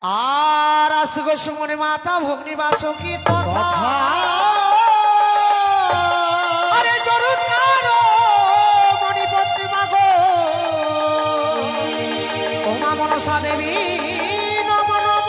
আর আসগো সুমনে মাতা ভগ্নি বাসকি কথা আরে জরুর কারো মণিপতি মাগো ওমা মনসা দেবী নম নম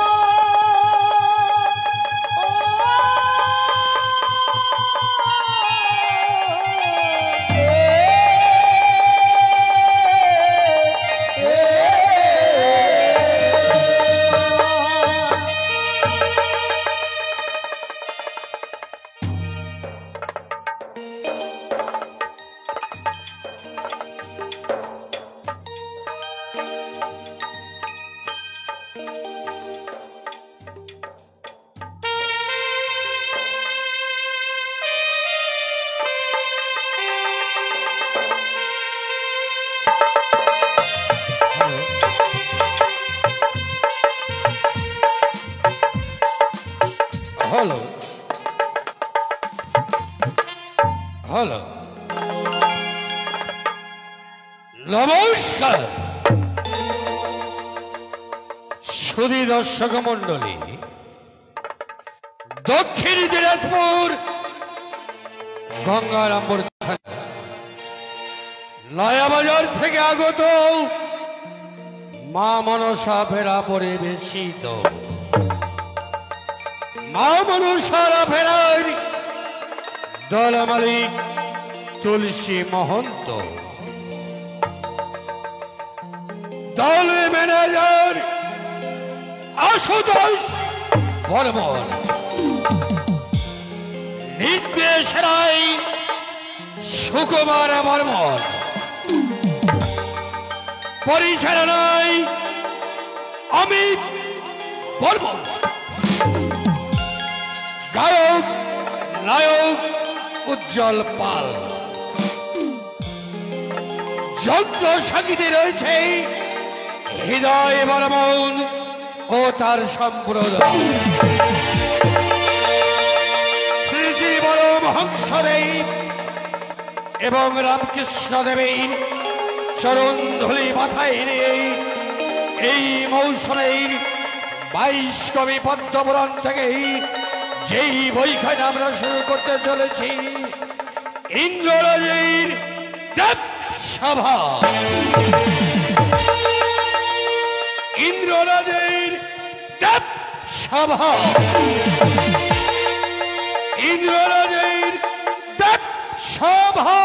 হ্যালো হ্যালো নমস্কার সুধী দর্শক মন্ডলী, দক্ষিণ দিনাজপুর গঙ্গারামপুর থানা নয়াবাজার থেকে আগত মা মনসা ফেরা পরিবেশিত মা মনসারা ফেরার দল মালিক তুলসী মহন্ত, দল ম্যানেজার আশুতোষ বর্মন, নির্দেশনায় সুকুমার বর্মন, পরিচালনায় অমিত বর্মন, গায়ক নায়ক উজ্জ্বল পাল, যন্ত্র সঙ্গীতে রয়েছে হৃদয় বর্মন ও তার সম্প্রদায়। শ্রী শ্রী পরমহংসদেব এবং রামকৃষ্ণ দেবের চরণ ধুলি মাথায় নিয়ে এই মৌসুমের 22 কবি পদ্মপুরাণ থেকে যেই বইখানা আমরা শুরু করতে চলেছি, ইন্দ্ররাজের দেব সভা। ইন্দ্ররাজের দেব সভা, ইন্দ্ররাজের দেব সভা।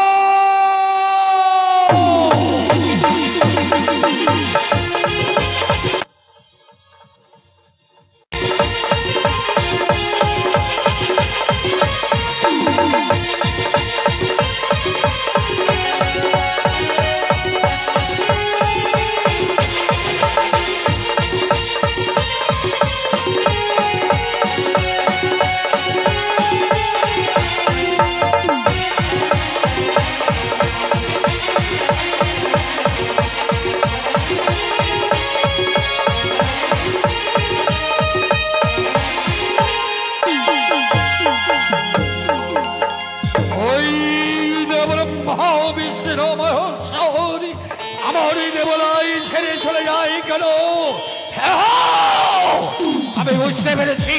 আমি বুঝতে পেরেছি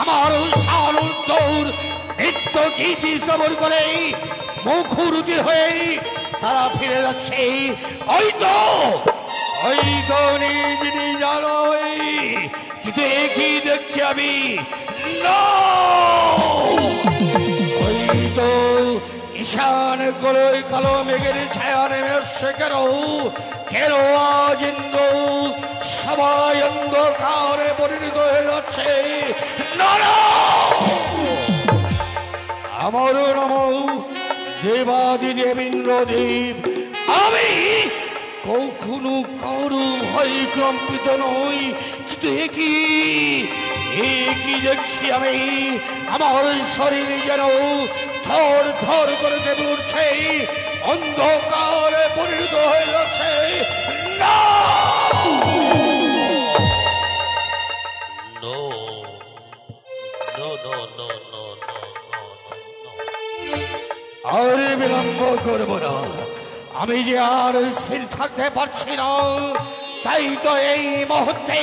আমার সারুদ্দৌর নিত্য গীতি শ্রবণ করে মুখরুচি হয়ে তারা ফিরে যাচ্ছে। ওই তো যিনি জানো কিন্তু একই দেখছি আমি। ওই তো ঈশান গলয় কালো মেঘের ছায়া নেমে আসছে। কেন আজ ইন্দ্র সবাই অন্ধকারে পরিণত হয়ে যাচ্ছে। আমার নম দেবাদি দেবেন্দ্রদেব। আমি কখনো কারো ভয় কম্পিত নই, কিন্তু একই দেখছি আমি। আমার শরীর যেন থর থর করে দেবে উঠছে, অন্ধকারে পরিণত হয়ে যাচ্ছে। না আর বিলম্ব করব না। আমি যে আর স্থির থাকতে পারছি না। তাই তো এই মুহূর্তে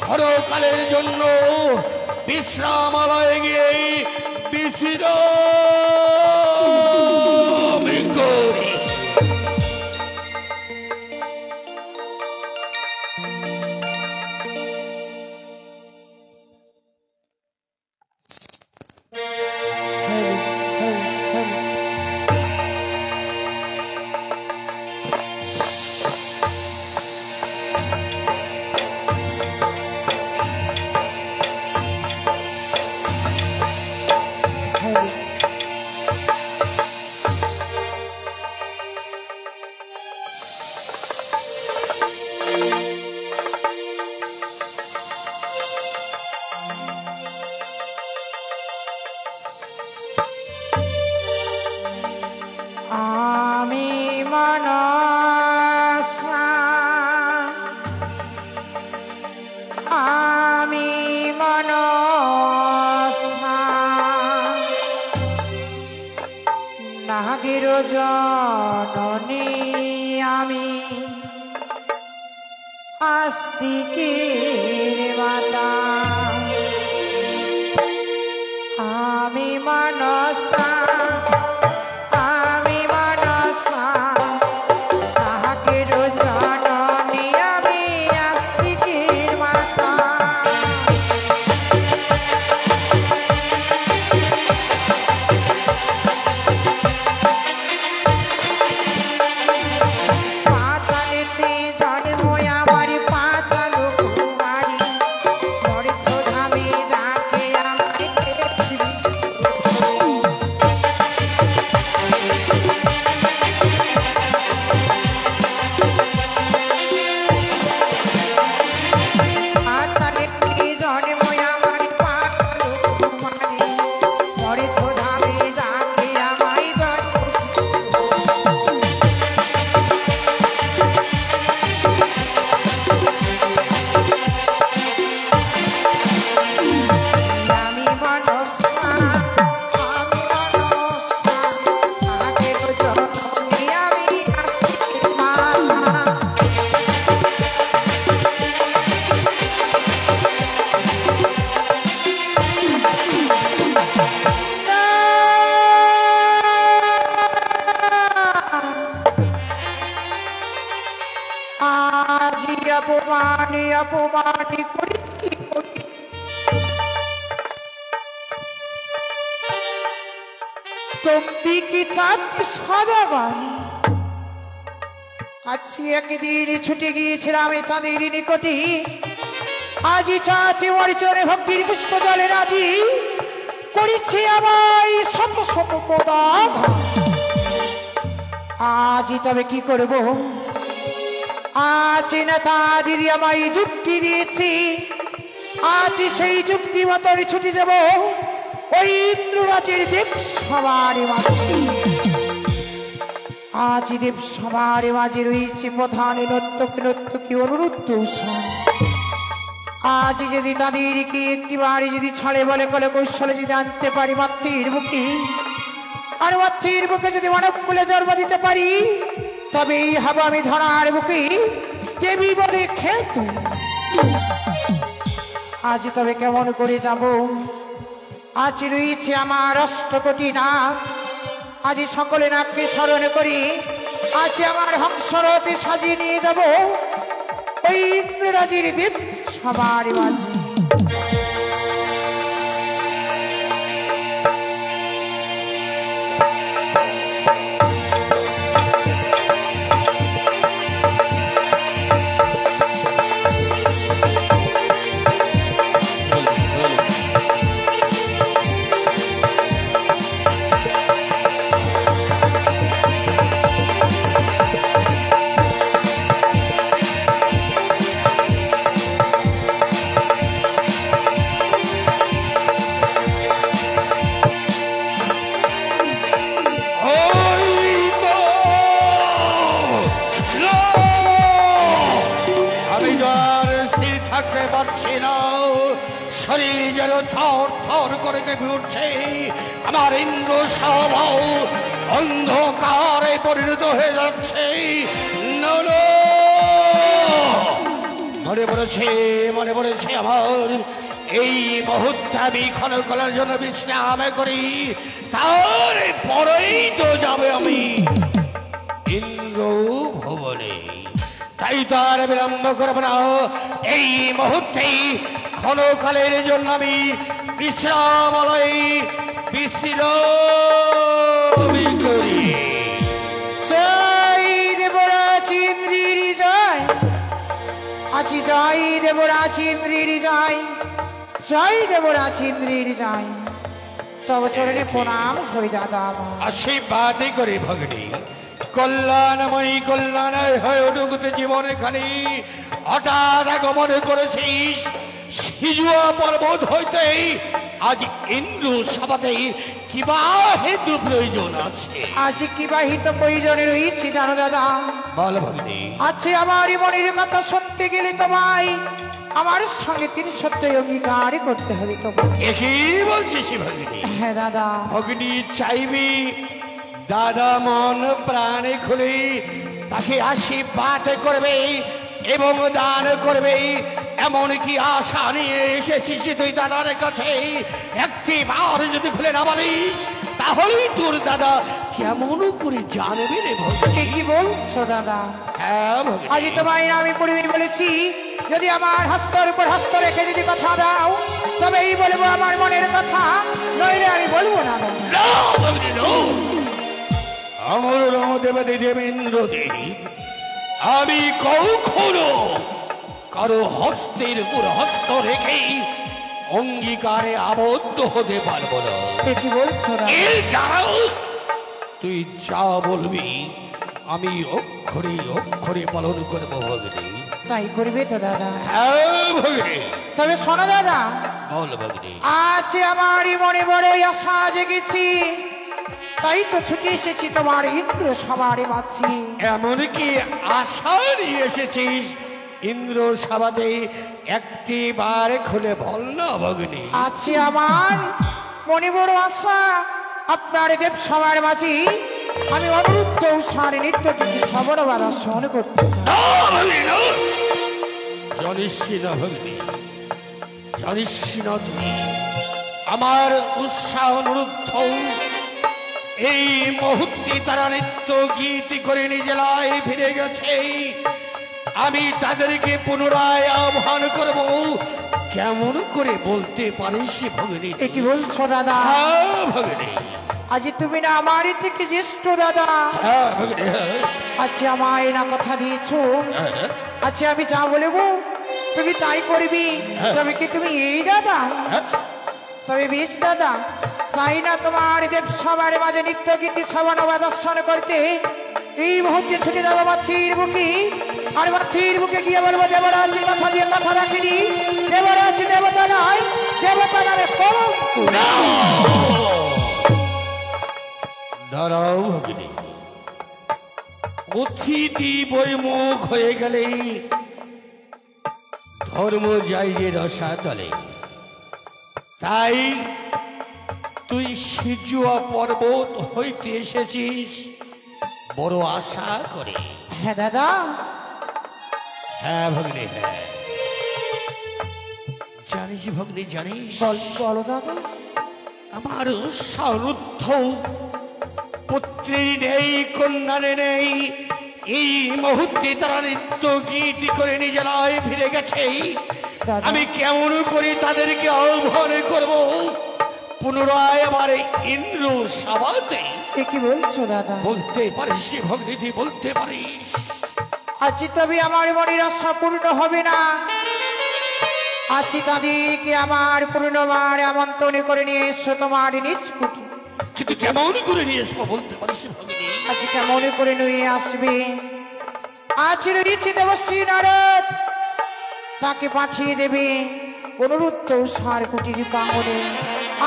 ক্ষণকালের জন্য বিশ্রামালয়ে গিয়ে বিশ্রাম করি। আমি মনসা আমি মনসা নাগের জননী আমি আস্তিকের মাতা আমি মনসা অপমানে অপমানে করেছি তুমি কি চাঁদকে সদাগর আজকে একদিন ছুটে গিয়েছিলাম এই চাঁদের নিকটে আজি চাঁদে অর্চনে ভক্তির পুষ্প জলের আদি করেছি আমায় শত শত পদাঘাত আজি তবে কি করব আজ নেতাদের আমায় যুক্তি দিয়েছি আজ সেই যুক্তি মতন ছুটে যাব ওই ইন্দ্ররাজের দেব সবার মাঝে আজ দেব সবার মাঝে রয়েছে প্রধান নর্তকী অনুরুদ্ধ আজ যদি তাদেরকে একটিবারে যদি ছলে বলে কলে কৌশলে যদি আনতে পারি মাতৃর মুখে আর মাতৃর মুখে যদি মানব বলে জন্ম দিতে পারি তবেই হব আমি ধরার বুকে দেবী বলে খেত আজ তবে কেমন করে যাব আজ রয়েছে আমার অষ্টকোটি নাম আজ সকলে নাককে স্মরণ করি আজ আমার হংসরথে সাজিয়ে নিয়ে যাব ওই ইন্দ্ররাজের দেব সবার মাঝে শরীর যেন থর থর করে কেঁপে উঠছে আমার ইন্দ্র সভা অন্ধকারে পরিণত হয়ে যাচ্ছে। মনে পড়েছে আমার এই মুহূর্তে আমি ক্ষণকালের জন্য বিশ্রাম করি, তারপরেই তো যাবে আমি ইন্দ্র ভবনে। তাই তো আর বিলম্ব করব না, এই মুহূর্তেই ক্ষণকালের জন্য আমি বিশ্রামালয়ে বিশ্রাম করি। জয় দেবরাজ ইন্দ্রির জয়, আজি জয় দেবরাজ ইন্দ্রির জয়, জয় দেবরাজ ইন্দ্রির জয়। তব চরণে প্রণাম হই দাদা আমার। আশীর্বাদ করে ভগিনী, কল্যাণময়ী কল্যাণের হয়ে উঠুক জীবন এখানে। হঠাৎ আগমন করেছিস সিজুয়া পর্বত হইতে, আজ ইন্দ্র সভাতে কিবা হেতু প্রয়োজন আছে? আজ কি বাহিত প্রয়োজনে রয়েছে জানো দাদা? বল ভগিনী। আছে আমার মনের কথা শুনতে গেলে তোমায় আমার সঙ্গে তিনি সত্যই অঙ্গীকার করতে হবে তোমাকে। একই বলছিস ভগিনী? হ্যাঁ দাদা। ভগিনী চাইবি দাদা মন প্রাণে খুলে তাকে আশীর্বাদ করবে এবং দান করবে, এমন কি আশা নিয়ে এসেছিস তুই দাদার কাছে? একটি বার যদি খুলে না বলিস তাহলেই তোর দাদা কেমন করে জানবে রে ভগিনী? কি বলছো দাদা? হ্যাঁ ভগিনী। আজ তোমায় আমি পড়বে বলেছি, যদি আমার হস্তর উপর হস্ত রেখে যদি কথা দাও তবেই বলবো আমার মনের কথা, নইলে আমি বলবো না দাদা। না ভগিনী, না। আমার দেবী দেবেন্দ্র দেবী, আমি কখনো কারো হস্তের উপর হস্ত রেখেই অঙ্গীকারে আবদ্ধ হতে পারবো না। কি বলছো দাদা? এছাড়াও তুই যা বলবি আমি অক্ষরে অক্ষরে পালন করবো ভগিনী। তাই করবে তো দাদা? হ্যাঁ ভগিনী। তবে শোনো দাদা, বল ভগিনী। আজ আমারই মনে বড়ই আশা জেগেছি, তাই তো ছুটে এসেছি তোমার ইন্দ্র সবার মাঝে। এমন কি আশা নিয়ে এসেছিস ইন্দ্র সভাতে? একটি বার খুলে বল না ভগিনী। আছে আমার মনে বড় আশা, আপনার দেব সবার মাঝে আমি অনুরুদ্ধ উষার নৃত্য কিছু সবর দর্শন করতে চাই। না ভগিনী, না। জানিস না ভগিনী, জানিস না তুমি আমার উৎসাহ অনুরুদ্ধ এই মুহূর্তে তারা নৃত্য গীত করে নিজেরাই ফিরে গেছে। আমি তাদেরকে পুনরায় আহ্বান করব, কেমন করে বলতে পারিস ভগিনী? কি বলছো দাদা? হ্যাঁ ভগিনী। আজ তুমি না আমারই থেকে জ্যেষ্ঠ দাদা। হ্যাঁ ভগিনী। আচ্ছা আমায় না কথা দিয়েছো, হ্যাঁ। আচ্ছা আমি যা বলবো তুমি তাই করবি। তবে কি তুমি এই দাদা? তবে বেশ দাদা, চাই না তোমার দেব সবার মাঝে নিত্য গীতি শ্রবণ বা দর্শন করতে। এই মুহূর্তে ছুটে যাবো মাতৃর বুকে, আর মাতৃর বুকে গিয়ে বলবো দেবরাজ কথা দিয়ে কথা রাখিনি, দেবরাজ দেবতা নয়, দেবতা নামে কলঙ্ক। দাঁড়াও ভগিনী, অতিথি বইমুখ হয়ে গেলে ধর্ম যাই যে রসাতলে। তাই তুই সিজুয়া পর্বত হইতে এসেছিস বড় আশা করে। হ্যাঁ দাদা। হ্যাঁ ভগিনী, হ্যাঁ। জানিস ভগিনী, জানিস বলো দাদা। আমার সারুদ্ধ পুত্রী নেই, কন্যা নেই, এই মুহূর্তে তারা নৃত্য গীত করে নিজেরাই ফিরে গেছে। আমি কেমন করে তাদেরকে আহ্বান করব পুনরায় আমার ইন্দ্র সভাতে? কি বলছো দাদা? বলতে পারিস ভগিনী, বলতে পারিস? আজ তবে আমার মনের আশা পূর্ণ হবে না। আজ তাদেরকে আমার পূর্ণবার আমন্ত্রণ করে নিয়ে এসো তোমার নিজ কুটি। কিন্তু কেমন করে নিয়ে আসবো বলতে পারিস ভগিনী? আজ কেমন করে নিয়ে আসবে? আজ রয়েছে দেবশ্রী নারদ, তাকে পাঠিয়ে দেবে অনুরুদ্ধ উষার কুটির প্রাঙ্গণে।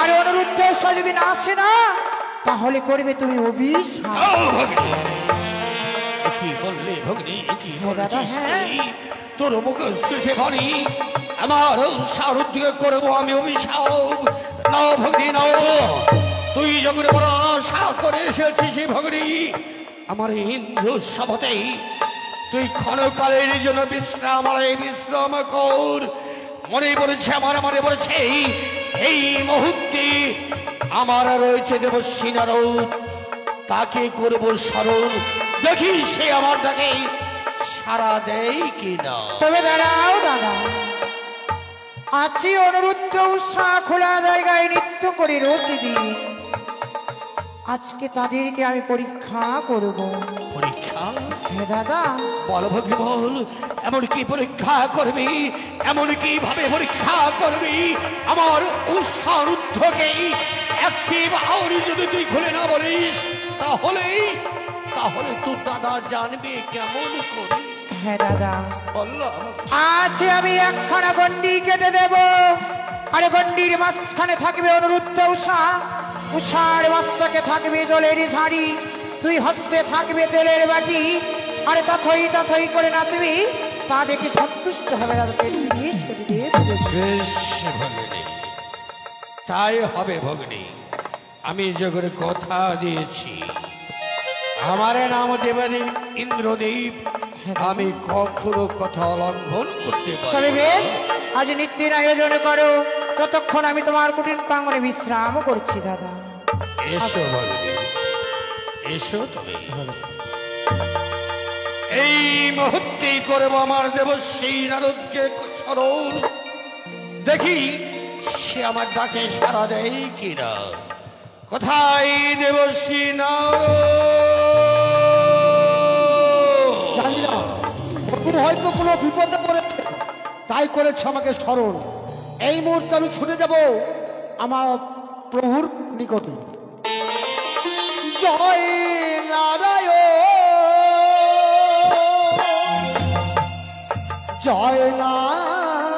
আর অনুরুদ্ধ উষা যদি না আসে না, তাহলে করবে তুমি অভিশাপ। কি বললে ভগিনী, কি দাদা? হ্যাঁ, তোর মুখে চোখে পানি, আমার সারথীকে করবো আমি অভিশাপ? না ভগিনী, না। তুই যখন বড় আশা করে এসেছিস ভগিনী আমার ইন্দ্র সভাতেই, তুই ক্ষণকালের জন্য বিশ্রাম কর। মনে পড়েছে আমার, মনে পড়েছে এই মুহূর্তে আমার রয়েছে দেবশ্রী নারদ, তাকে করব স্মরণ, দেখি সে আমার ডাকে সারা দেয় কিনা। তবে দাঁড়াও দাদা, আছি অনুরুদ্ধ উষা খোলা জায়গায় নৃত্য করে রোজ দিন। আজকে তাদেরকে আমি পরীক্ষা করব। পরীক্ষা? হ্যাঁ দাদা। বল ভগ্নী বল, এমন কি পরীক্ষা করবি, এমন কি ভাবে পরীক্ষা করবি আমার উষারুদ্ধকে? একটি বাউরি যদি তুই খুলে না বলিস তাহলে তোর দাদা জানবে কেমন করে? হ্যাঁ দাদা, বললো আজ আমি একখানা গন্ডি কেটে দেব। আরে গন্ডির মাঝখানে থাকবে অনুরুদ্ধ উষা, উষার মস্তকে থাকবে জলের ঝাড়ি, দুই হস্তে থাকবে তেলের বাটি। আরে তথই তথই করে নাচবি, তা দেখে সন্তুষ্ট হবে দাদা। বেশ ভগ্নী, তাই হবে ভগ্নী। আমি যখন কথা দিয়েছি আমার নাম দেবাদেব ইন্দ্রদেব, আমি কখনো কথা লঙ্ঘন করতে পারি। তবে বেশ, আজ নৃত্যের আয়োজন করো, ততক্ষণ আমি তোমার কুটির প্রাঙ্গণে বিশ্রাম করছি দাদা। এসো ভগ্নী, এসো। তবে এই মুহূর্তেই করবো আমার দেবশ্রী নারদকে স্মরণ, দেখি সে আমার ডাকে সারা দেয় কিনা। কোথায় দেবশ্রী নারদ? হয়তো কোনো বিপদে পড়েছে, তাই করেছে আমাকে স্মরণ। এই মুহূর্তে আমি ছুটে যাব আমার প্রভুর নিকটে। জয় নারায়ণ, জয় নারায়ণ,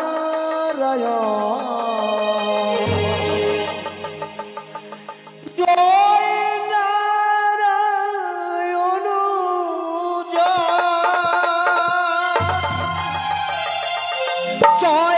জয় নারায়ণ, জয়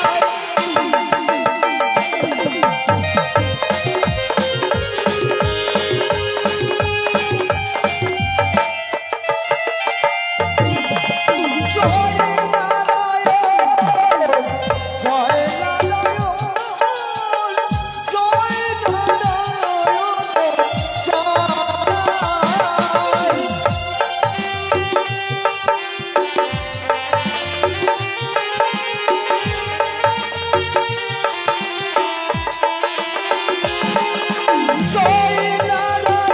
নারায়ণ, জয় নারায়ণ, জয় নারায়ণ,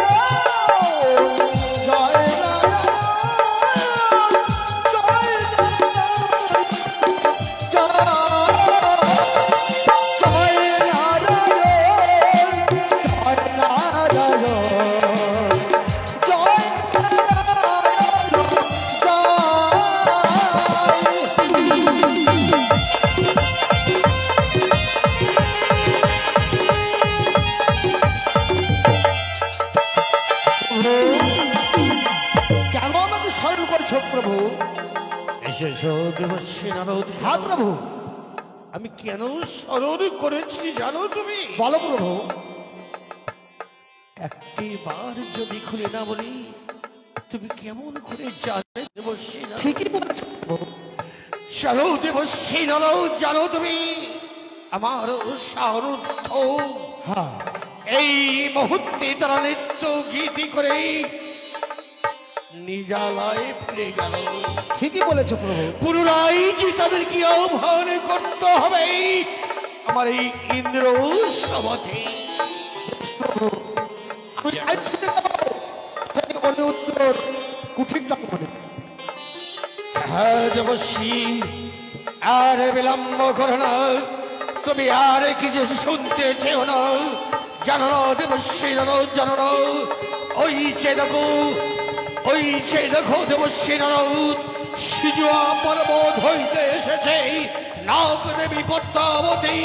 কেন আমাকে স্মরণ করছো প্রভু? এসেছো দেবশ্রী নারদ। হ্যাঁ প্রভু। আমি কেন স্মরণ করেছি জানো তুমি? বলো প্রভু। একটি বার যদি খুলে না বলি তুমি কেমন করে জানবে দেবশ্রী নারদ? ঠিকই বলেছো প্রভু। জানো দেবশ্রী নারদ, জানো তুমি আমার সারুদ্ধ হ্যাঁ, এই মুহূর্তে তারা নৃত্য গীতি করে নিজালায় ফিরে গেল। ঠিকই বলেছো প্রভু। পুনরায় যে তাদেরকে আহ্বান করতে হবে আমার এই ইন্দ্র সমাধি। আমি তাই ছুটে যাবো সেই অনুত্তর কুঠিরটা করে। হ্যাঁ দেবশ্রী, আর বিলম্ব করো না, তুমি আর কিছু শুনতে চেও না। জানো না দেবশ্রী, জানো না, ওই যে দেখো দেবশ্রী নারদ সিজুয়া পর্বত হইতে এসেছে নাগ দেবী পদ্মাবতী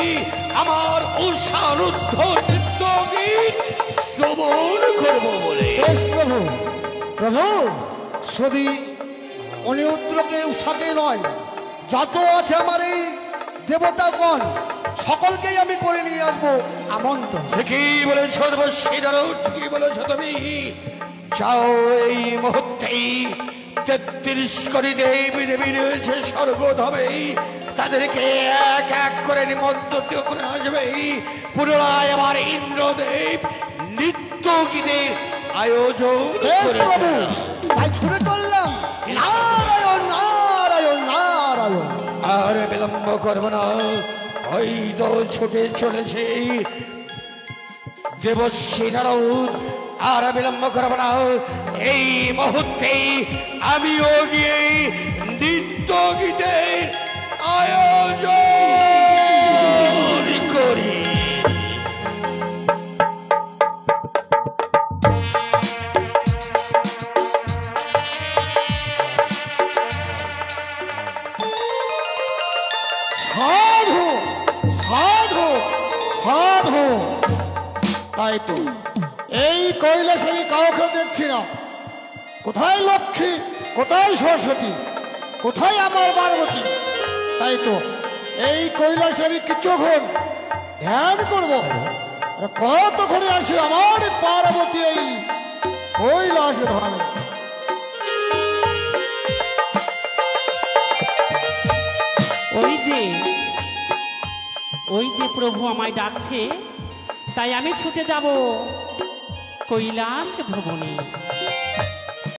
আমার উষারুদ্ধ নৃত্য গীত শ্রবণ করবো বলে। বেশ প্রভু। প্রভু, যদি অনিরুদ্রকে উষাকে নয় যত আছে আমার এই দেবতাগণ সকলকেই আমি করে নিয়ে আসবো আমন্ত্রণ। ঠিকই বলেছ দেবশ্রীধর, ঠিকই বলেছ তুমি। যাও এই মুহূর্তেই 33 কোটি দেবী দেবী রয়েছে স্বর্গধামে, তাদেরকে এক এক করে নিমন্ত্রিত করে আসবে। পুনরায় আমার ইন্দ্রদেব নৃত্য গীতের আয়োজন বেশ করে প্রভু, তাই ছুটে চললাম। নারায়ণ নারায়ণ নারায়ণ। আর বিলম্ব করব না, ওই তো ছুটে চলেছে দেবশ্রী নারদ। আর বিলম্ব করব না, এই মুহূর্তে আমিও গিয়ে নৃত্য গীতের আয়োজন করি। সাধু সাধু সাধু। তাই তো এই কৈলাসে আমি কাউকে দেখছি না। কোথায় লক্ষ্মী, কোথায় সরস্বতী, কোথায় আমার পার্বতী? তাই তো এই কৈলাসে আমি কিছুক্ষণ ধ্যান করব। আর কতক্ষণে আসে আমার পার্বতী এই কৈলাসে ধামে। ওই যে প্রভু আমায় ডাকছে, তাই আমি ছুটে যাব কৈলাস ভবনে।